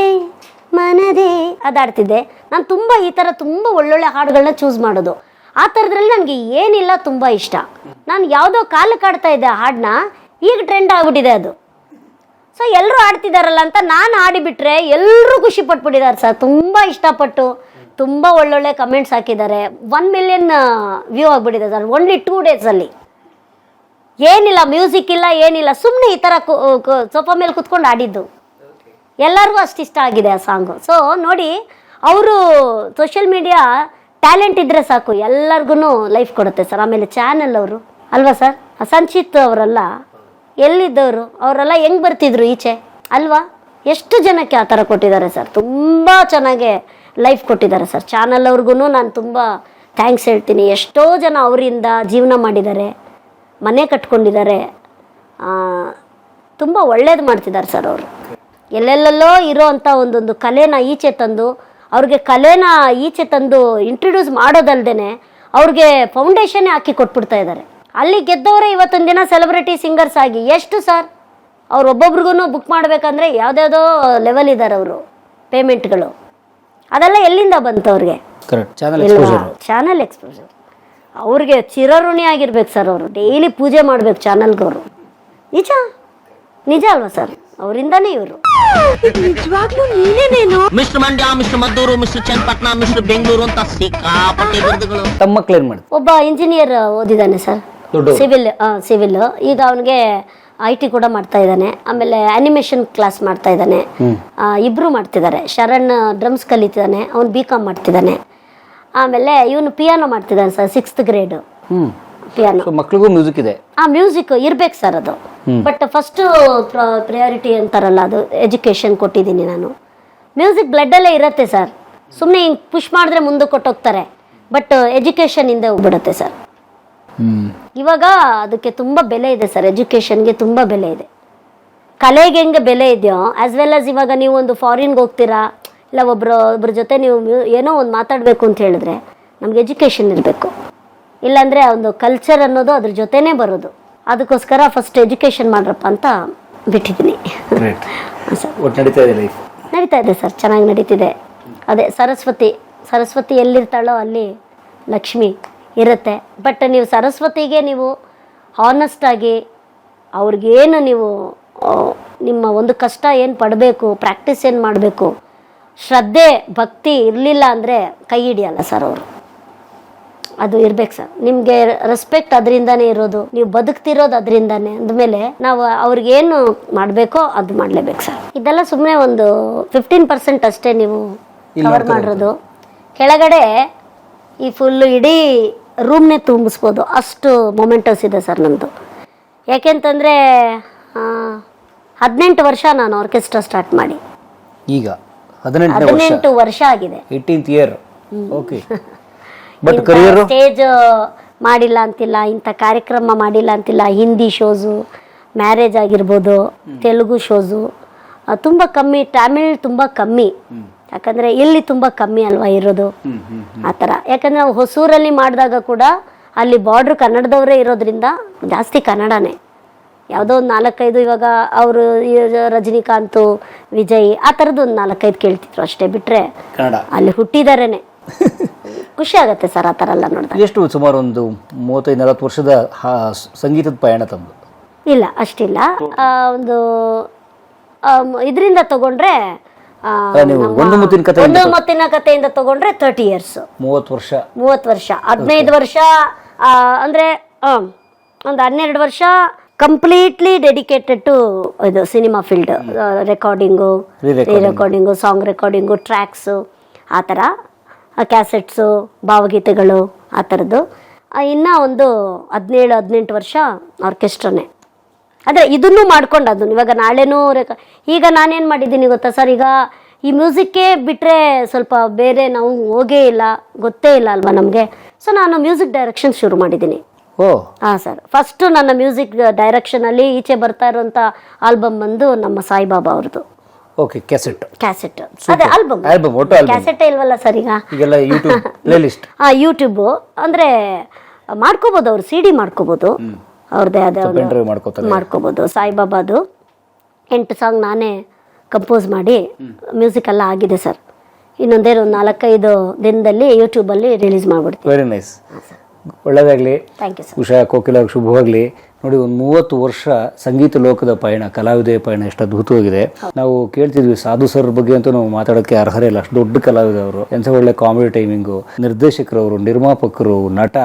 ಮನದೇ ಅದಾಡ್ತಿದ್ದೆ. ನಾನು ತುಂಬ ಈ ಥರ ತುಂಬ ಒಳ್ಳೊಳ್ಳೆ ಹಾಡುಗಳನ್ನ ಚೂಸ್ ಮಾಡೋದು. ಆ ಥರದ್ರಲ್ಲಿ ನನಗೆ ಏನಿಲ್ಲ, ತುಂಬ ಇಷ್ಟ. ನಾನು ಯಾವುದೋ ಕಾಲಕ್ಕೆ ಆಡ್ತಾ ಇದ್ದೆ ಆ ಹಾಡನ್ನ, ಈಗ ಟ್ರೆಂಡ್ ಆಗ್ಬಿಟ್ಟಿದೆ ಅದು. ಸೊ ಎಲ್ಲರೂ ಆಡ್ತಿದ್ದಾರಲ್ಲ ಅಂತ ನಾನು ಆಡಿಬಿಟ್ರೆ ಎಲ್ಲರೂ ಖುಷಿ ಪಟ್ಬಿಟ್ಟಿದ್ದಾರೆ ಸರ್. ತುಂಬ ಇಷ್ಟಪಟ್ಟು ತುಂಬ ಒಳ್ಳೊಳ್ಳೆ ಕಮೆಂಟ್ಸ್ ಹಾಕಿದ್ದಾರೆ. 1 ಮಿಲಿಯನ್ ವ್ಯೂ ಆಗಿಬಿಟ್ಟಿದೆ ಸರ್ ಓನ್ಲಿ 2 ಡೇಸಲ್ಲಿ. ಏನಿಲ್ಲ, ಮ್ಯೂಸಿಕ್ ಇಲ್ಲ, ಏನಿಲ್ಲ, ಸುಮ್ಮನೆ ಈ ಥರ ಸೋಫಾ ಮೇಲೆ ಕುತ್ಕೊಂಡು ಆಡಿದ್ದು. ಎಲ್ಲರಿಗೂ ಅಷ್ಟಿಷ್ಟ ಆಗಿದೆ ಆ ಸಾಂಗು. ಸೊ ನೋಡಿ, ಅವರು ಸೋಷಿಯಲ್ ಮೀಡಿಯಾ ಟ್ಯಾಲೆಂಟ್ ಇದ್ದರೆ ಸಾಕು, ಎಲ್ಲರಿಗೂ ಲೈಫ್ ಕೊಡುತ್ತೆ ಸರ್. ಆಮೇಲೆ ಚಾನಲ್ ಅವರು ಅಲ್ವಾ ಸರ್, ಸಂಚಿತ್ ಅವರೆಲ್ಲ ಎಲ್ಲಿದ್ದವರು, ಅವರೆಲ್ಲ ಹೆಂಗೆ ಬರ್ತಿದ್ರು ಈಚೆ ಅಲ್ವಾ? ಎಷ್ಟು ಜನಕ್ಕೆ ಆ ಥರ ಕೊಟ್ಟಿದ್ದಾರೆ ಸರ್, ತುಂಬ ಚೆನ್ನಾಗೆ ಲೈಫ್ ಕೊಟ್ಟಿದ್ದಾರೆ ಸರ್. ಚಾನಲ್ ಅವ್ರಿಗೂ ನಾನು ತುಂಬ ಥ್ಯಾಂಕ್ಸ್ ಹೇಳ್ತೀನಿ. ಎಷ್ಟೋ ಜನ ಅವರಿಂದ ಜೀವನ ಮಾಡಿದ್ದಾರೆ, ಮನೆ ಕಟ್ಕೊಂಡಿದ್ದಾರೆ, ತುಂಬ ಒಳ್ಳೇದು ಮಾಡ್ತಿದ್ದಾರೆ ಸರ್ ಅವರು. ಎಲ್ಲೆಲ್ಲೋ ಇರೋ ಅಂಥ ಒಂದೊಂದು ಕಲೆನ ಈಚೆ ತಂದು, ಅವ್ರಿಗೆ ಕಲೆನ ಈಚೆ ತಂದು ಇಂಟ್ರೊಡ್ಯೂಸ್ ಮಾಡೋದಲ್ದೇ ಅವ್ರಿಗೆ ಫೌಂಡೇಶನ್ನೇ ಹಾಕಿ ಕೊಟ್ಬಿಡ್ತಾ ಇದ್ದಾರೆ. ಅಲ್ಲಿ ಗೆದ್ದವರೇ ಇವತ್ತೊಂದು ದಿನ ಸೆಲೆಬ್ರಿಟಿ ಸಿಂಗರ್ಸ್ ಆಗಿ ಎಷ್ಟು ಸರ್, ಅವ್ರು ಒಬ್ಬೊಬ್ರಿಗೂ ಬುಕ್ ಮಾಡಬೇಕಂದ್ರೆ ಯಾವುದ್ಯಾವುದೋ ಲೆವೆಲ್ ಇದ್ದಾರೆ ಅವರು ಪೇಮೆಂಟ್ಗಳು. ಅದೆಲ್ಲ ಎಲ್ಲಿಂದ ಬಂತು ಅವ್ರಿಗೆ? Channel exposure. ಅವ್ರಿಗೆ ಚಿರಋಣಿ ಆಗಿರ್ಬೇಕು ಸರ್. ಅವರು ಡೈಲಿ ಪೂಜೆ ಮಾಡ್ಬೇಕು ಚಾನಲ್ಗವರು. ನಿಜ ಅಲ್ವಾ ಸರ್? ಅವರಿಂದಾನೇ ಇವರು. Mister Mandya, mister Maddur, mister Channapatna, mister Bengaluru ಅಂತ ಸಿಕ್ಕಾಪಟ್ಟೆ ಬಿರುದುಗಳು. ತಮ್ಮ ಮಕ್ಕಳೇನ್ ಮಾಡಿ? ಒಬ್ಬ ಇಂಜಿನಿಯರ್ ಓದಿದ್ದಾನೆ ಸರ್, ಸಿವಿಲ್. ಈಗ ಅವನಿಗೆ IT ಕೂಡ ಮಾಡ್ತಾ ಇದ್ದಾನೆ. ಆಮೇಲೆ ಅನಿಮೇಷನ್ ಕ್ಲಾಸ್ ಮಾಡ್ತಾ ಇದ್ದಾನೆ. ಇಬ್ರು ಮಾಡ್ತಿದ್ದಾರೆ. ಶರಣ್ ಡ್ರಮ್ಸ್ ಕಲಿತಿದ್ದಾನೆ, ಅವ್ನು BCom ಮಾಡ್ತಿದ್ದಾನೆ. ಆಮೇಲೆ ಇವನು ಪಿಯಾನೋ ಮಾಡ್ತಿದ್ದಾನೆ ಸರ್, 6th ಗ್ರೇಡ್ ಪಿಯಾನೋ. ಮಕ್ಕಳಿಗೂ ಮ್ಯೂಸಿಕ್ ಇದೆ. ಮ್ಯೂಸಿಕ್ ಇರ್ಬೇಕು ಸರ್ ಅದು. ಬಟ್ ಫಸ್ಟ್ ಪ್ರಯಾರಿಟಿ ಅಂತಾರಲ್ಲ, ಅದು ಎಜುಕೇಶನ್ ಕೊಟ್ಟಿದ್ದೀನಿ ನಾನು. ಮ್ಯೂಸಿಕ್ ಬ್ಲಡ್ಡಲ್ಲೇ ಇರುತ್ತೆ ಸರ್. ಸುಮ್ಮನೆ ಹಿಂಗೆ ಪುಷ್ ಮಾಡಿದ್ರೆ ಮುಂದೆ ಕೊಟ್ಟೋಗ್ತಾರೆ, ಬಟ್ ಎಜುಕೇಷನ್ ಹಿಂದೆ ಹೋಗ್ಬಿಡುತ್ತೆ ಸರ್. ಇವಾಗ ಅದಕ್ಕೆ ತುಂಬ ಬೆಲೆ ಇದೆ ಸರ್, ಎಜುಕೇಷನ್ಗೆ ತುಂಬ ಬೆಲೆ ಇದೆ. ಕಲೆಗೆ ಹೆಂಗೆ ಬೆಲೆ ಇದೆಯೋ ಆ್ಯಸ್ ವೆಲ್ ಆಸ್ ಇವಾಗ ನೀವು ಒಂದು ಫಾರಿನ್ಗೆ ಹೋಗ್ತೀರಾ, ಇಲ್ಲ ಒಬ್ಬರ ಜೊತೆ ನೀವು ಏನೋ ಒಂದು ಮಾತಾಡಬೇಕು ಅಂತ ಹೇಳಿದ್ರೆ ನಮ್ಗೆ ಎಜುಕೇಷನ್ ಇರಬೇಕು, ಇಲ್ಲಾಂದರೆ ಒಂದು ಕಲ್ಚರ್ ಅನ್ನೋದು ಅದ್ರ ಜೊತೆನೇ ಬರೋದು. ಅದಕ್ಕೋಸ್ಕರ ಫಸ್ಟ್ ಎಜುಕೇಷನ್ ಮಾಡ್ರಪ್ಪ ಅಂತ ಬಿಟ್ಟಿದ್ದೀನಿ. ಸರ್ ಒಟ್ಟು ನಡೀತಾ ಇದೆ ಲೈಫ್? ನಡೀತಾ ಇದೆ ಸರ್, ಚೆನ್ನಾಗಿ ನಡೀತಿದೆ. ಅದೇ ಸರಸ್ವತಿ ಎಲ್ಲಿರ್ತಾಳೋ ಅಲ್ಲಿ ಲಕ್ಷ್ಮಿ ಇರುತ್ತೆ. ಬಟ್ ನೀವು ಸರಸ್ವತಿಗೆ ನೀವು ಹಾನೆಸ್ಟಾಗಿ ಅವ್ರಿಗೇನು ನೀವು ನಿಮ್ಮ ಒಂದು ಕಷ್ಟ ಏನು ಪಡಬೇಕು, ಪ್ರಾಕ್ಟೀಸ್ ಏನು ಮಾಡಬೇಕು, ಶ್ರದ್ಧೆ ಭಕ್ತಿ ಇರಲಿಲ್ಲ ಅಂದರೆ ಕೈ ಹಿಡಿಯಲ್ಲ ಸರ್ ಅವರು. ಅದು ಇರ್ಬೇಕು ಸರ್. ನಿಮಗೆ ರೆಸ್ಪೆಕ್ಟ್ ಅದರಿಂದನೇ ಇರೋದು, ನೀವು ಬದುಕ್ತಿರೋದು ಅದರಿಂದನೇ ಅಂದಮೇಲೆ ನಾವು ಅವ್ರಿಗೇನು ಮಾಡಬೇಕೋ ಅದು ಮಾಡಲೇಬೇಕು ಸರ್. ಇದೆಲ್ಲ ಸುಮ್ಮನೆ ಒಂದು 15% ಅಷ್ಟೇ ನೀವು ಕವರ್ ಮಾಡಿರೋದು. ಕೆಳಗಡೆ ಈ ಫುಲ್ಲು ಇಡೀ ರೂಮ್ನೇ ತುಂಬಿಸ್ಬೋದು, ಅಷ್ಟು ಮೊಮೆಂಟಸ್ ಇದೆ ಸರ್ ನಮ್ಮದು. ಯಾಕೆಂತಂದರೆ 18 ವರ್ಷ ನಾನು ಆರ್ಕೆಸ್ಟ್ರಾ ಸ್ಟಾರ್ಟ್ ಮಾಡಿ ಈಗ 18 ವರ್ಷ ಆಗಿದೆ. 18th year. Okay. But career stage ಮಾಡಿಲ್ಲ ಅಂತಿಲ್ಲ, ಇಂಥ ಕಾರ್ಯಕ್ರಮ ಮಾಡಿಲ್ಲ ಅಂತಿಲ್ಲ. ಹಿಂದಿ ಶೋಸು, ಮ್ಯಾರೇಜ್ ಆಗಿರ್ಬೋದು, ತೆಲುಗು ಶೋಸು ತುಂಬ ಕಮ್ಮಿ, ತಮಿಳ್ ತುಂಬ ಕಮ್ಮಿ. ಯಾಕಂದರೆ ಇಲ್ಲಿ ತುಂಬ ಕಮ್ಮಿ ಅಲ್ವಾ ಇರೋದು ಆ ಥರ. ಯಾಕಂದರೆ ನಾವು ಹೊಸೂರಲ್ಲಿ ಮಾಡಿದಾಗ ಕೂಡ ಅಲ್ಲಿ ಬಾರ್ಡ್ರ್ ಕನ್ನಡದವರೇ ಇರೋದ್ರಿಂದ ಜಾಸ್ತಿ ಕನ್ನಡನೇ. ಯಾವುದೋ ಒಂದು 4-5 ಇವಾಗ ಅವರು ರಜನಿಕಾಂತು, ವಿಜಯ್ ಆ ಥರದ್ದು ಒಂದು 4-5 ಕೇಳ್ತಿದ್ರು ಅಷ್ಟೇ, ಬಿಟ್ಟರೆ ಅಲ್ಲಿ ಹುಟ್ಟಿದಾರೇನೆ. ಖುಷಿ ಆಗುತ್ತೆ ಸರ್ ಆ ಥರ ಎಲ್ಲ ನೋಡಿದಾಗ. ಎಷ್ಟು ಸುಮಾರು ಒಂದು 35-40 ವರ್ಷದ ಸಂಗೀತದ ಪಯಣ ತಮ್ಮದು? ಇಲ್ಲ ಅಷ್ಟಿಲ್ಲ, ಒಂದು ಇದರಿಂದ ತಗೊಂಡ್ರೆ ಒಂದು ಮುತ್ತಿನ ಕಥೆಯಿಂದ ತಗೊಂಡ್ರೆ 30 years. 30 ವರ್ಷ. 15 ವರ್ಷ ಅಂದರೆ ಒಂದು 12 ವರ್ಷ ಕಂಪ್ಲೀಟ್ಲಿ ಡೆಡಿಕೇಟೆಡ್ ಟು ಇದು cinema field. Recording, recording, song recording, tracks ಆ ಥರ, ಕ್ಯಾಸೆಟ್ಸು, ಭಾವಗೀತೆಗಳು ಆ ಥರದ್ದು. ಇನ್ನೂ ಒಂದು 17-18 ವರ್ಷ ಆರ್ಕೆಸ್ಟ್ರಾನೇ. ಆದರೆ ಇದನ್ನು ಮಾಡ್ಕೊಂಡು ಅದನ್ನು ಇವಾಗ ನಾಳೆನೂ ಈಗ ನಾನೇನು ಮಾಡಿದ್ದೀನಿ ಗೊತ್ತಾ ಸರ್, ಈಗ ಈ ಮ್ಯೂಸಿಕ್ಕೇ ಬಿಟ್ಟರೆ ಸ್ವಲ್ಪ ಬೇರೆ ನಾವು ಹೋಗೇ ಇಲ್ಲ, ಗೊತ್ತೇ ಇಲ್ಲ ಅಲ್ವಾ ನಮಗೆ. ಸೊ ನಾನು ಮ್ಯೂಸಿಕ್ ಡೈರೆಕ್ಷನ್ ಶುರು ಮಾಡಿದ್ದೀನಿ. ಹಾಂ ಸರ್. ಫಸ್ಟು ನನ್ನ ಮ್ಯೂಸಿಕ್ ಡೈರೆಕ್ಷನಲ್ಲಿ ಈಚೆ ಬರ್ತಾ ಇರೋಂಥ ಆಲ್ಬಮ್ ಬಂದು ನಮ್ಮ ಸಾಯಿಬಾಬಾ ಅವ್ರದ್ದು. ಓಕೆ. ಕ್ಯಾಸೆಟ್ ಅದೇ ಆಲ್ಬಮ್, ಕ್ಯಾಸೆಟೇ ಇಲ್ವಲ್ಲ ಸರ್ ಈಗ. ಯೂಟ್ಯೂಬು ಅಂದರೆ ಮಾಡ್ಕೋಬೋದು, ಅವ್ರು CD ಮಾಡ್ಕೋಬೋದು, ಅವ್ರದ್ದೇ ಅದೇ ಮಾಡ್ಕೋಬೋದು. ಸಾಯಿಬಾಬಾದು 8 ಸಾಂಗ್ ನಾನೇ ಕಂಪೋಸ್ ಮಾಡಿ ಮ್ಯೂಸಿಕ್ ಎಲ್ಲ ಆಗಿದೆ ಸರ್. ಇನ್ನೊಂದೇ ಒಂದು 4-5 ದಿನದಲ್ಲಿ ಯೂಟ್ಯೂಬಲ್ಲಿ ರಿಲೀಸ್ ಮಾಡ್ಬಿಡ್ತೀವಿ. Very nice. ಒಳ್ಳೆಯದಾಗಲಿ. Thank you sir. Usha Kokila ಶುಭವಾಗಲಿ. ನೋಡಿ, ಒಂದು 30 ವರ್ಷ ಸಂಗೀತ ಲೋಕದ ಪಯಣ, ಕಲಾವಿದೆಯ ಪಯಣ ಎಷ್ಟು ಅದ್ಭುತವಾಗಿದೆ. ನಾವು ಕೇಳ್ತಿದ್ವಿ ಸಾಧು ಸರ್ ಬಗ್ಗೆ ಅಂತೂ ನಾವು ಮಾತಾಡೋಕ್ಕೆ ಅರ್ಹರೇ ಇಲ್ಲ, ಅಷ್ಟು ದೊಡ್ಡ ಕಲಾವಿದ ಅವರು. ಎಂಥ ಒಳ್ಳೆ ಕಾಮಿಡಿ ಟೈಮಿಂಗು, ನಿರ್ದೇಶಕರವರು, ನಿರ್ಮಾಪಕರು, ನಟ,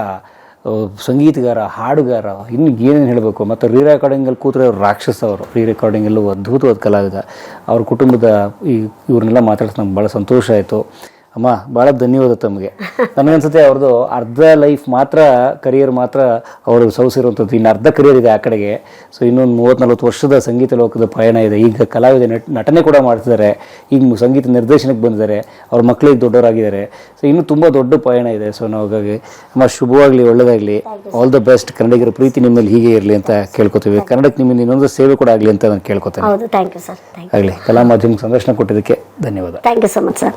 ಸಂಗೀತಗಾರ, ಹಾಡುಗಾರ, ಇನ್ನು ಏನೇನು ಹೇಳಬೇಕು. ಮತ್ತು ರೀ ರೆಕಾರ್ಡಿಂಗಲ್ಲಿ ಕೂತ್ರೆ ಅವರು ರಾಕ್ಷಸ. ಅವರು ರೀ ರೆಕಾರ್ಡಿಂಗಲ್ಲೂ ಅದ್ಭುತವಾದ ಕಲಾವಿದ. ಅವ್ರ ಕುಟುಂಬದ ಇವ್ರನ್ನೆಲ್ಲ ಮಾತಾಡ್ಸಿ ನಮ್ಗೆ ಭಾಳ ಸಂತೋಷ ಆಯಿತು. ಅಮ್ಮ, ಭಾಳ ಧನ್ಯವಾದ ತಮಗೆ. ನನಗನ್ಸುತ್ತೆ ಅವ್ರದ್ದು ಅರ್ಧ ಲೈಫ್ ಮಾತ್ರ, ಕರಿಯರ್ ಮಾತ್ರ ಅವರು ಸೌಸಿರುವಂಥದ್ದು, ಇನ್ನು ಅರ್ಧ ಕರಿಯರ್ ಇದೆ ಆ ಕಡೆಗೆ. ಸೊ ಇನ್ನೊಂದು 30-40 ವರ್ಷದ ಸಂಗೀತ ಲೋಕದ ಪಯಣ ಇದೆ. ಈಗ ಕಲಾವಿದ ನಟನೆ ಕೂಡ ಮಾಡ್ತಿದ್ದಾರೆ, ಈಗ ಸಂಗೀತ ನಿರ್ದೇಶನಕ್ಕೆ ಬಂದಿದ್ದಾರೆ, ಅವ್ರ ಮಕ್ಕಳಿಗೆ ದೊಡ್ಡವರಾಗಿದ್ದಾರೆ. ಸೊ ಇನ್ನೂ ತುಂಬ ದೊಡ್ಡ ಪಯಣ ಇದೆ. ಸೊ ನಾವು ಹಾಗಾಗಿ ಅಮ್ಮ, ಶುಭವಾಗಲಿ, ಒಳ್ಳೆಯದಾಗಲಿ, ಆಲ್ ದ ಬೆಸ್ಟ್. ಕನ್ನಡಿಗರ ಪ್ರೀತಿ ನಿಮ್ಮಲ್ಲಿ ಹೀಗೆ ಇರಲಿ ಅಂತ ಕೇಳ್ಕೊತೀವಿ. ಕನ್ನಡಕ್ಕೆ ನಿಮ್ಮಿಂದ ಇನ್ನೊಂದು ಸೇವೆ ಕೂಡ ಆಗಲಿ ಅಂತ ನಾನು ಕೇಳ್ಕೊತೇನೆ. ಹೌದು, ಥ್ಯಾಂಕ್ ಯು ಸರ್. ಆಗಲಿ. ಕಲಾ ಮಾಧ್ಯಮಕ್ಕೆ ಸಂದರ್ಶನ ಕೊಟ್ಟಿದ್ದಕ್ಕೆ ಧನ್ಯವಾದ. Thank you so much sir.